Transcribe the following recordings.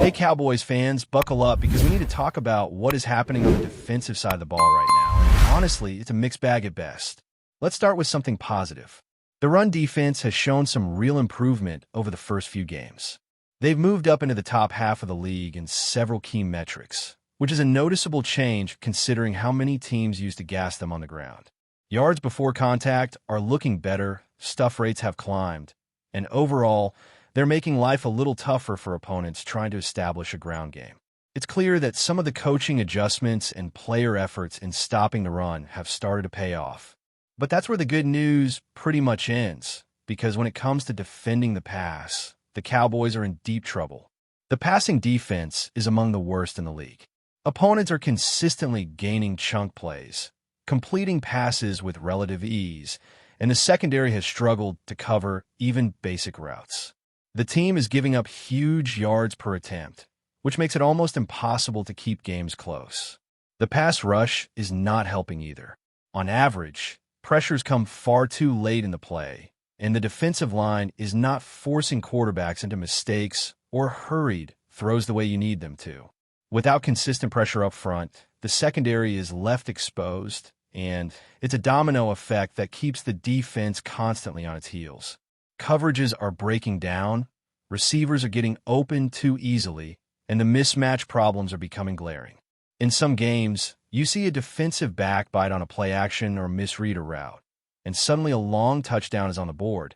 Hey, Cowboys fans, buckle up because we need to talk about what is happening on the defensive side of the ball right now. And honestly, it's a mixed bag at best. Let's start with something positive. The run defense has shown some real improvement over the first few games. They've moved up into the top half of the league in several key metrics, which is a noticeable change considering how many teams used to gas them on the ground. Yards before contact are looking better, stuff rates have climbed, and overall, they're making life a little tougher for opponents trying to establish a ground game. It's clear that some of the coaching adjustments and player efforts in stopping the run have started to pay off. But that's where the good news pretty much ends, because when it comes to defending the pass, the Cowboys are in deep trouble. The passing defense is among the worst in the league. Opponents are consistently gaining chunk plays, completing passes with relative ease, and the secondary has struggled to cover even basic routes. The team is giving up huge yards per attempt, which makes it almost impossible to keep games close. The pass rush is not helping either. On average, pressures come far too late in the play, and the defensive line is not forcing quarterbacks into mistakes or hurried throws the way you need them to. Without consistent pressure up front, the secondary is left exposed, and it's a domino effect that keeps the defense constantly on its heels. Coverages are breaking down, receivers are getting open too easily, and the mismatch problems are becoming glaring. In some games, you see a defensive back bite on a play action or misread a route, and suddenly a long touchdown is on the board,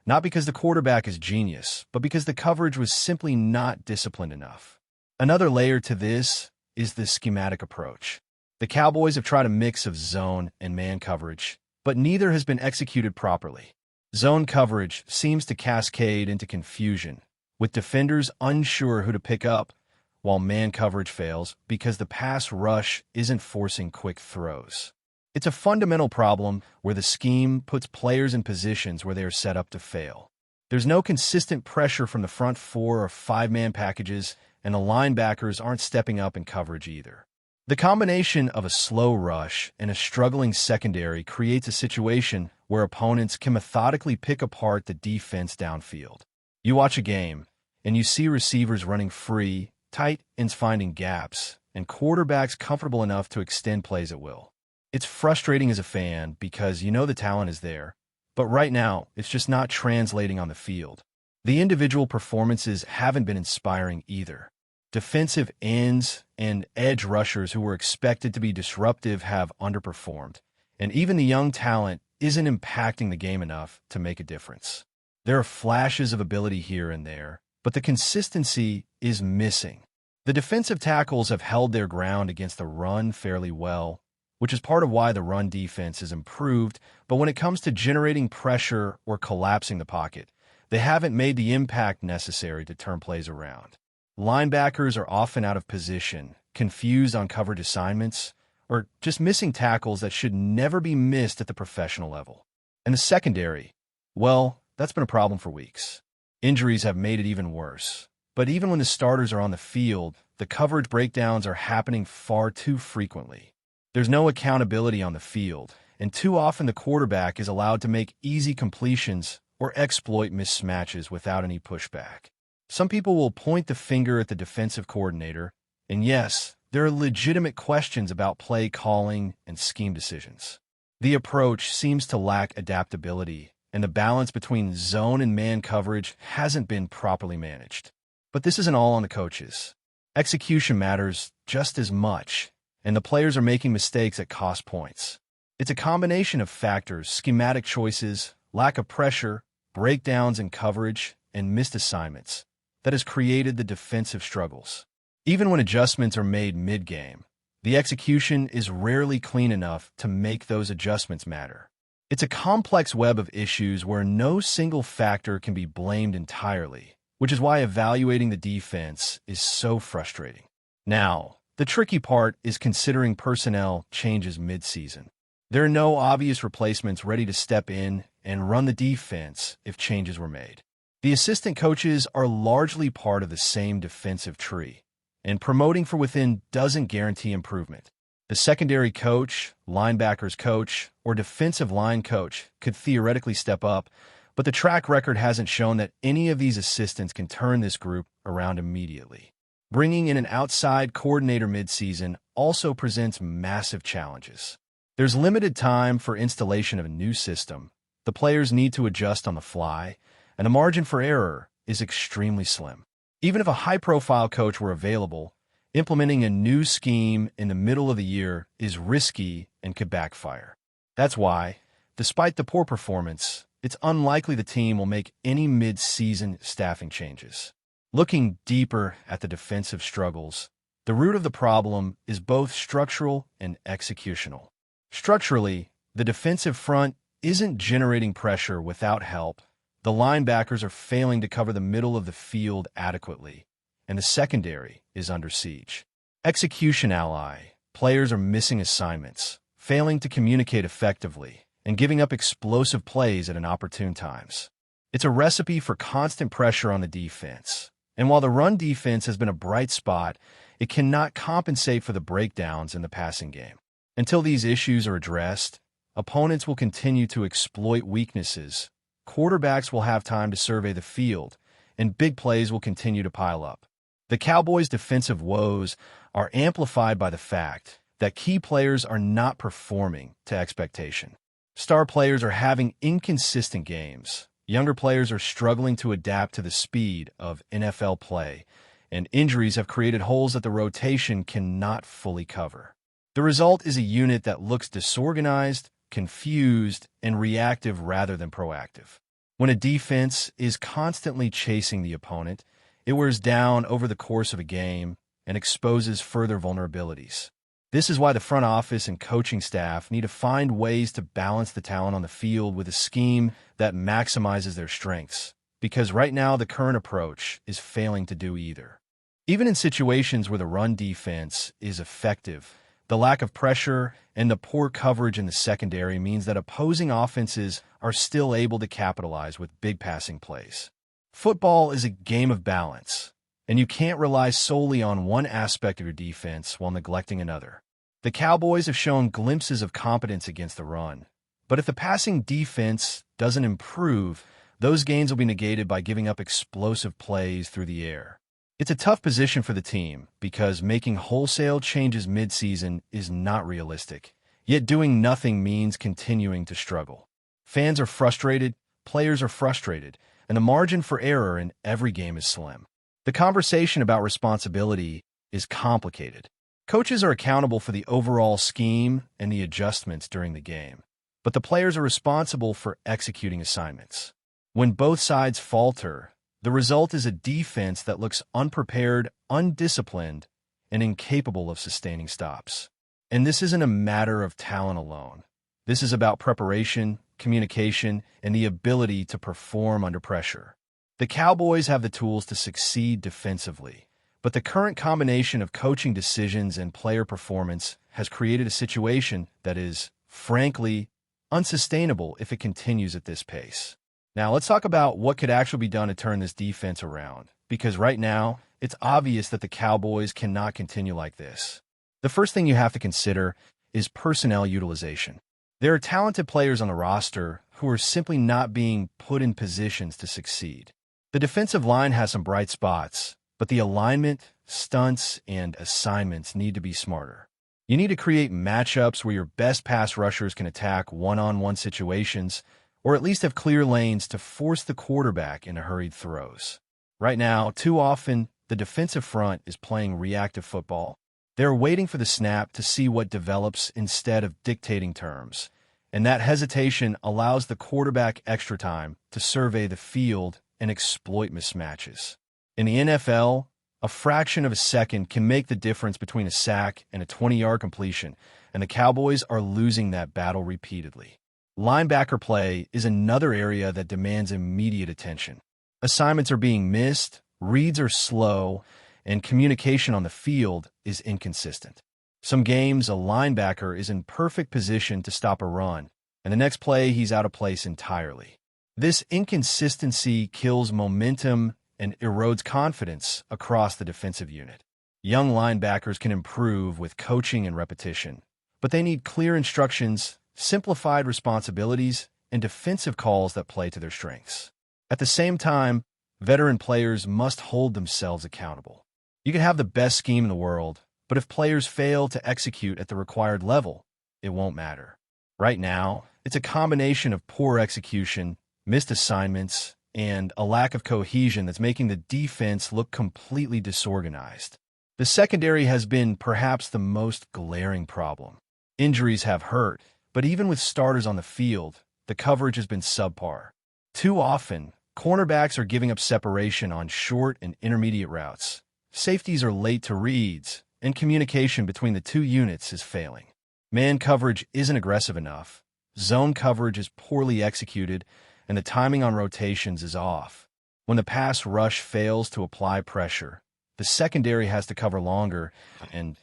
not because the quarterback is genius, but because the coverage was simply not disciplined enough. Another layer to this is the schematic approach. The Cowboys have tried a mix of zone and man coverage, but neither has been executed properly. Zone coverage seems to cascade into confusion, with defenders unsure who to pick up, while man coverage fails because the pass rush isn't forcing quick throws. It's a fundamental problem where the scheme puts players in positions where they are set up to fail. There's no consistent pressure from the front 4 or 5-man packages, and the linebackers aren't stepping up in coverage either. The combination of a slow rush and a struggling secondary creates a situation where opponents can methodically pick apart the defense downfield. You watch a game, and you see receivers running free, tight ends finding gaps, and quarterbacks comfortable enough to extend plays at will. It's frustrating as a fan because you know the talent is there, but right now it's just not translating on the field. The individual performances haven't been inspiring either. Defensive ends and edge rushers who were expected to be disruptive have underperformed, and even the young talent isn't impacting the game enough to make a difference. There are flashes of ability here and there, but the consistency is missing. The defensive tackles have held their ground against the run fairly well, which is part of why the run defense has improved, but when it comes to generating pressure or collapsing the pocket, they haven't made the impact necessary to turn plays around. Linebackers are often out of position, confused on coverage assignments, or just missing tackles that should never be missed at the professional level. And the secondary, well, that's been a problem for weeks. Injuries have made it even worse. But even when the starters are on the field, the coverage breakdowns are happening far too frequently. There's no accountability on the field, and too often the quarterback is allowed to make easy completions or exploit mismatches without any pushback. Some people will point the finger at the defensive coordinator, and yes, there are legitimate questions about play calling and scheme decisions. The approach seems to lack adaptability, and the balance between zone and man coverage hasn't been properly managed. But this isn't all on the coaches. Execution matters just as much, and the players are making mistakes that cost points. It's a combination of factors: schematic choices, lack of pressure, breakdowns in coverage, and missed assignments that has created the defensive struggles. Even when adjustments are made mid-game, the execution is rarely clean enough to make those adjustments matter. It's a complex web of issues where no single factor can be blamed entirely, which is why evaluating the defense is so frustrating. Now, the tricky part is considering personnel changes mid-season. There are no obvious replacements ready to step in and run the defense if changes were made. The assistant coaches are largely part of the same defensive tree, and promoting from within doesn't guarantee improvement. The secondary coach, linebackers coach, or defensive line coach could theoretically step up, but the track record hasn't shown that any of these assistants can turn this group around immediately. Bringing in an outside coordinator midseason also presents massive challenges. There's limited time for installation of a new system, the players need to adjust on the fly, and the margin for error is extremely slim. Even if a high-profile coach were available, implementing a new scheme in the middle of the year is risky and could backfire. That's why, despite the poor performance, it's unlikely the team will make any mid-season staffing changes. Looking deeper at the defensive struggles, the root of the problem is both structural and executional. Structurally, the defensive front isn't generating pressure without help. The linebackers are failing to cover the middle of the field adequately, and the secondary is under siege. Execution ally, players are missing assignments, failing to communicate effectively, and giving up explosive plays at inopportune times. It's a recipe for constant pressure on the defense. And while the run defense has been a bright spot, it cannot compensate for the breakdowns in the passing game. Until these issues are addressed, opponents will continue to exploit weaknesses, quarterbacks will have time to survey the field, and big plays will continue to pile up. The Cowboys' defensive woes are amplified by the fact that key players are not performing to expectation. Star players are having inconsistent games. Younger players are struggling to adapt to the speed of NFL play, and injuries have created holes that the rotation cannot fully cover. The result is a unit that looks disorganized, confused, and reactive rather than proactive. When a defense is constantly chasing the opponent, it wears down over the course of a game and exposes further vulnerabilities. This is why the front office and coaching staff need to find ways to balance the talent on the field with a scheme that maximizes their strengths, because right now the current approach is failing to do either. Even in situations where the run defense is effective, the lack of pressure and the poor coverage in the secondary means that opposing offenses are still able to capitalize with big passing plays. Football is a game of balance, and you can't rely solely on one aspect of your defense while neglecting another. The Cowboys have shown glimpses of competence against the run, but if the passing defense doesn't improve, those gains will be negated by giving up explosive plays through the air. It's a tough position for the team because making wholesale changes midseason is not realistic, yet doing nothing means continuing to struggle. Fans are frustrated, players are frustrated, and the margin for error in every game is slim. The conversation about responsibility is complicated. Coaches are accountable for the overall scheme and the adjustments during the game, but the players are responsible for executing assignments. When both sides falter, the result is a defense that looks unprepared, undisciplined, and incapable of sustaining stops. And this isn't a matter of talent alone. This is about preparation, communication, and the ability to perform under pressure. The Cowboys have the tools to succeed defensively, but the current combination of coaching decisions and player performance has created a situation that is, frankly, unsustainable if it continues at this pace. Now, let's talk about what could actually be done to turn this defense around, because right now, it's obvious that the Cowboys cannot continue like this. The first thing you have to consider is personnel utilization. There are talented players on the roster who are simply not being put in positions to succeed. The defensive line has some bright spots, but the alignment, stunts, and assignments need to be smarter. You need to create matchups where your best pass rushers can attack one-on-one situations, or at least have clear lanes to force the quarterback into hurried throws. Right now, too often, the defensive front is playing reactive football. They're waiting for the snap to see what develops instead of dictating terms, and that hesitation allows the quarterback extra time to survey the field and exploit mismatches. In the NFL, a fraction of a second can make the difference between a sack and a 20-yard completion, and the Cowboys are losing that battle repeatedly. Linebacker play is another area that demands immediate attention. Assignments are being missed, reads are slow, and communication on the field is inconsistent. Some games, a linebacker is in perfect position to stop a run, and the next play he's out of place entirely. This inconsistency kills momentum and erodes confidence across the defensive unit. Young linebackers can improve with coaching and repetition, but they need clear instructions, simplified responsibilities, and defensive calls that play to their strengths. At the same time, veteran players must hold themselves accountable. You can have the best scheme in the world, but if players fail to execute at the required level, it won't matter. Right now, it's a combination of poor execution, missed assignments, and a lack of cohesion that's making the defense look completely disorganized. The secondary has been perhaps the most glaring problem. Injuries have hurt, but even with starters on the field, the coverage has been subpar. Too often, cornerbacks are giving up separation on short and intermediate routes. Safeties are late to reads, and communication between the two units is failing. Man coverage isn't aggressive enough, zone coverage is poorly executed, and the timing on rotations is off. When the pass rush fails to apply pressure, the secondary has to cover longer, and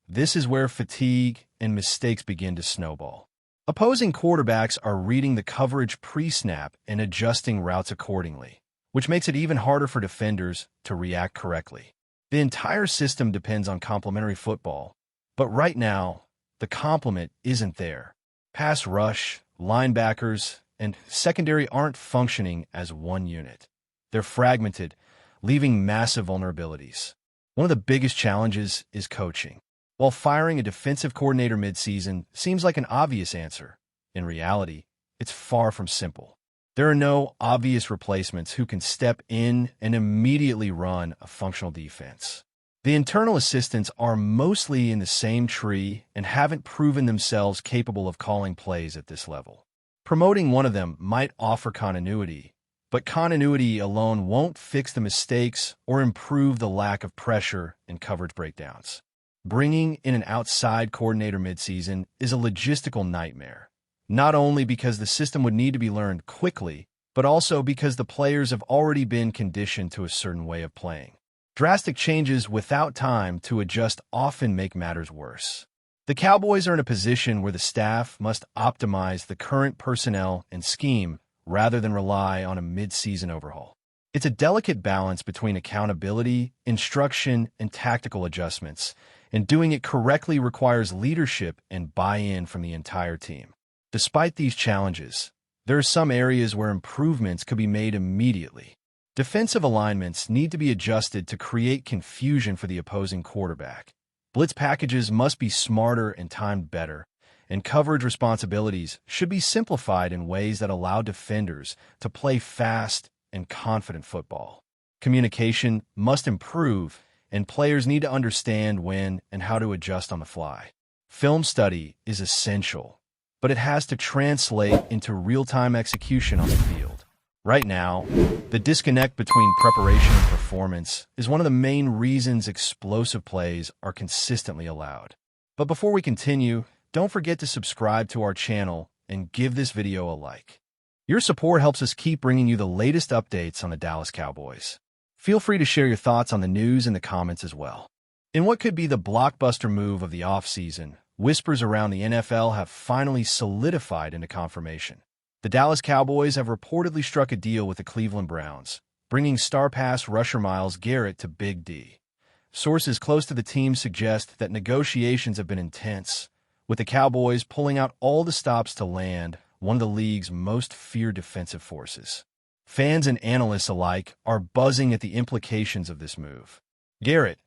this is where fatigue and mistakes begin to snowball. Opposing quarterbacks are reading the coverage pre-snap and adjusting routes accordingly, which makes it even harder for defenders to react correctly. The entire system depends on complementary football, but right now, the complement isn't there. Pass rush, linebackers, and secondary aren't functioning as one unit. They're fragmented, leaving massive vulnerabilities. One of the biggest challenges is coaching. While firing a defensive coordinator midseason seems like an obvious answer, in reality, it's far from simple. There are no obvious replacements who can step in and immediately run a functional defense. The internal assistants are mostly in the same tree and haven't proven themselves capable of calling plays at this level. Promoting one of them might offer continuity, but continuity alone won't fix the mistakes or improve the lack of pressure and coverage breakdowns. Bringing in an outside coordinator midseason is a logistical nightmare, not only because the system would need to be learned quickly, but also because the players have already been conditioned to a certain way of playing. Drastic changes without time to adjust often make matters worse. The Cowboys are in a position where the staff must optimize the current personnel and scheme rather than rely on a mid-season overhaul. It's a delicate balance between accountability, instruction, and tactical adjustments, and doing it correctly requires leadership and buy-in from the entire team. Despite these challenges, there are some areas where improvements could be made immediately. Defensive alignments need to be adjusted to create confusion for the opposing quarterback. Blitz packages must be smarter and timed better, and coverage responsibilities should be simplified in ways that allow defenders to play fast and confident football. Communication must improve, and players need to understand when and how to adjust on the fly. Film study is essential, but it has to translate into real-time execution on the field. Right now, the disconnect between preparation and performance is one of the main reasons explosive plays are consistently allowed. But before we continue, don't forget to subscribe to our channel and give this video a like. Your support helps us keep bringing you the latest updates on the Dallas Cowboys. Feel free to share your thoughts on the news in the comments as well. In what could be the blockbuster move of the offseason, whispers around the NFL have finally solidified into confirmation. The Dallas Cowboys have reportedly struck a deal with the Cleveland Browns, bringing star pass rusher Myles Garrett to Big D. Sources close to the team suggest that negotiations have been intense, with the Cowboys pulling out all the stops to land one of the league's most feared defensive forces. Fans and analysts alike are buzzing at the implications of this move. Garrett,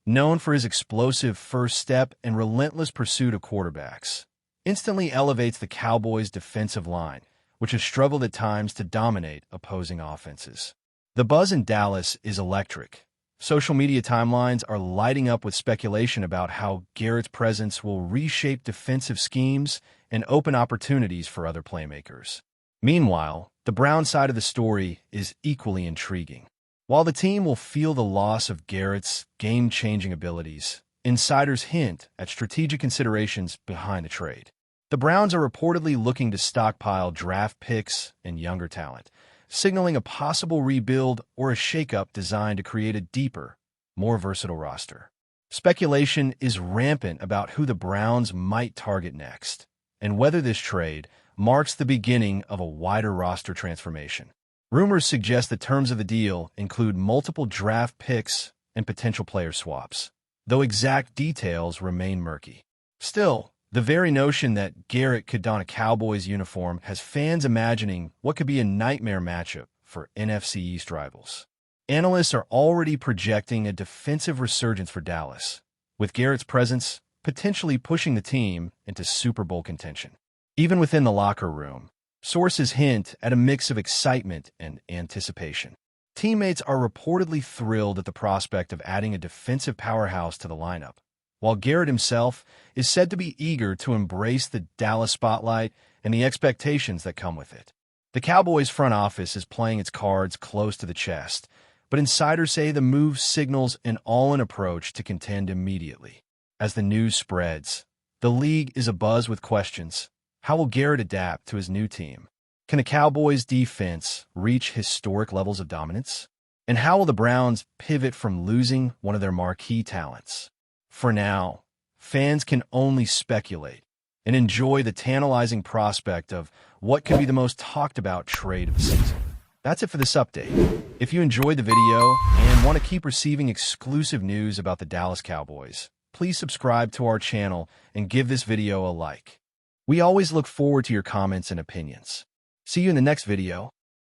known for his explosive first step and relentless pursuit of quarterbacks, instantly elevates the Cowboys' defensive line, which has struggled at times to dominate opposing offenses. The buzz in Dallas is electric. Social media timelines are lighting up with speculation about how Garrett's presence will reshape defensive schemes and open opportunities for other playmakers. Meanwhile, the Browns side of the story is equally intriguing. While the team will feel the loss of Garrett's game-changing abilities, insiders hint at strategic considerations behind the trade. The Browns are reportedly looking to stockpile draft picks and younger talent, signaling a possible rebuild or a shakeup designed to create a deeper, more versatile roster. Speculation is rampant about who the Browns might target next, and whether this trade marks the beginning of a wider roster transformation. Rumors suggest the terms of the deal include multiple draft picks and potential player swaps, though exact details remain murky. Still, the very notion that Garrett could don a Cowboys uniform has fans imagining what could be a nightmare matchup for NFC East rivals. Analysts are already projecting a defensive resurgence for Dallas, with Garrett's presence potentially pushing the team into Super Bowl contention. Even within the locker room, sources hint at a mix of excitement and anticipation. Teammates are reportedly thrilled at the prospect of adding a defensive powerhouse to the lineup, while Garrett himself is said to be eager to embrace the Dallas spotlight and the expectations that come with it. The Cowboys front office is playing its cards close to the chest, but insiders say the move signals an all-in approach to contend immediately. As the news spreads, the league is abuzz with questions. How will Garrett adapt to his new team? Can the Cowboys' defense reach historic levels of dominance? And how will the Browns pivot from losing one of their marquee talents? For now, fans can only speculate and enjoy the tantalizing prospect of what could be the most talked-about trade of the season. That's it for this update. If you enjoyed the video and want to keep receiving exclusive news about the Dallas Cowboys, please subscribe to our channel and give this video a like. We always look forward to your comments and opinions. See you in the next video.